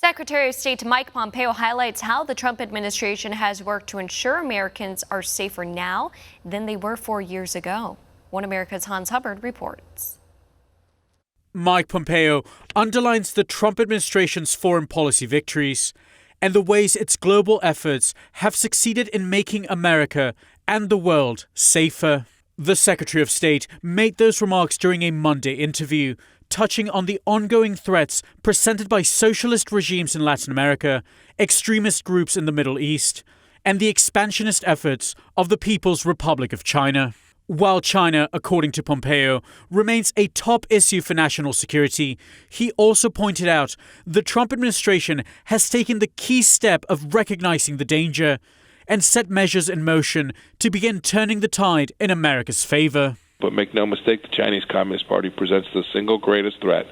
Secretary of State Mike Pompeo highlights how the Trump administration has worked to ensure Americans are safer now than they were 4 years ago. One America's Hans Hubbard reports. Mike Pompeo underlines the Trump administration's foreign policy victories and the ways its global efforts have succeeded in making America and the world safer. The Secretary of State made those remarks during a Monday interview, touching on the ongoing threats presented by socialist regimes in Latin America, extremist groups in the Middle East, and the expansionist efforts of the People's Republic of China. While China, according to Pompeo, remains a top issue for national security, he also pointed out the Trump administration has taken the key step of recognizing the danger and set measures in motion to begin turning the tide in America's favor. But make no mistake, the Chinese Communist Party presents the single greatest threat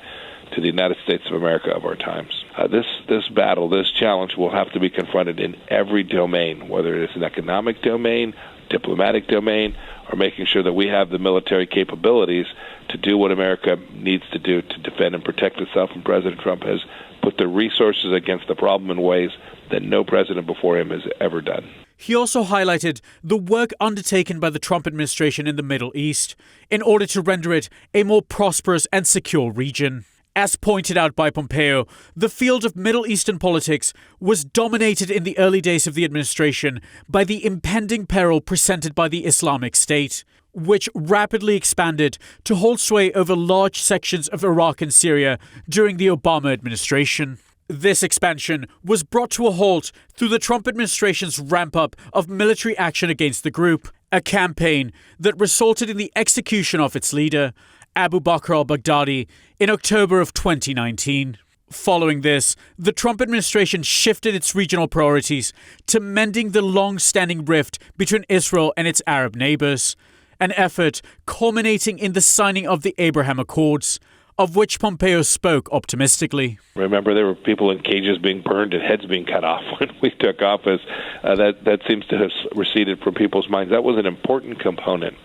to the United States of America of our times. This battle, this challenge will have to be confronted in every domain, whether it is an economic domain, diplomatic domain, or making sure that we have the military capabilities to do what America needs to do to defend and protect itself. And President Trump has put the resources against the problem in ways that no president before him has ever done. He also highlighted the work undertaken by the Trump administration in the Middle East in order to render it a more prosperous and secure region. As pointed out by Pompeo, the field of Middle Eastern politics was dominated in the early days of the administration by the impending peril presented by the Islamic State, which rapidly expanded to hold sway over large sections of Iraq and Syria during the Obama administration. This expansion was brought to a halt through the Trump administration's ramp-up of military action against the group, a campaign that resulted in the execution of its leader, Abu Bakr al-Baghdadi, in October of 2019. Following this, the Trump administration shifted its regional priorities to mending the long-standing rift between Israel and its Arab neighbors, an effort culminating in the signing of the Abraham Accords, of which Pompeo spoke optimistically. Remember, there were people in cages being burned and heads being cut off when we took office. That seems to have receded from people's minds. That was an important component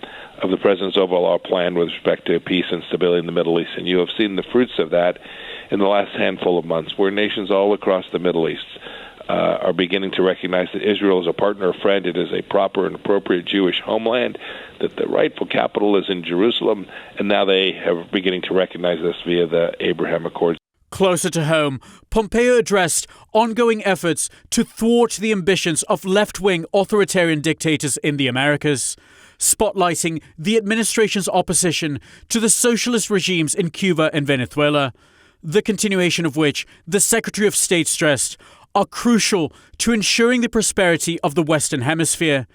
of the president's overall plan with respect to peace and stability in the Middle East. And you have seen the fruits of that in the last handful of months, where nations all across the Middle East are beginning to recognize that Israel is a partner, a friend. It is a proper and appropriate Jewish homeland, that the rightful capital is in Jerusalem, and now they are beginning to recognize this via the Abraham Accords. Closer to home, Pompeo addressed ongoing efforts to thwart the ambitions of left-wing authoritarian dictators in the Americas, spotlighting the administration's opposition to the socialist regimes in Cuba and Venezuela, the continuation of which the Secretary of State stressed are crucial to ensuring the prosperity of the Western Hemisphere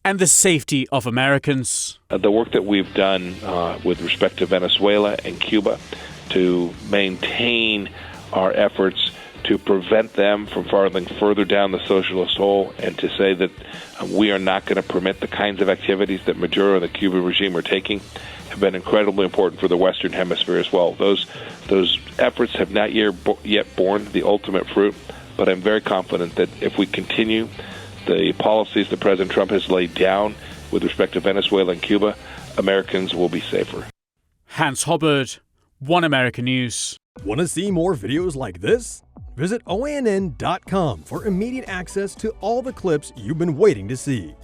and the safety of Americans. The work that we've done with respect to Venezuela and Cuba to maintain our efforts to prevent them from falling further down the socialist hole, and to say that we are not going to permit the kinds of activities that Maduro and the Cuban regime are taking, have been incredibly important for the Western Hemisphere as well. Those efforts have not yet borne the ultimate fruit, but I'm very confident that if we continue the policies that President Trump has laid down with respect to Venezuela and Cuba, Americans will be safer. Hans Hubbard, One American News. Want to see more videos like this? Visit OANN.com for immediate access to all the clips you've been waiting to see.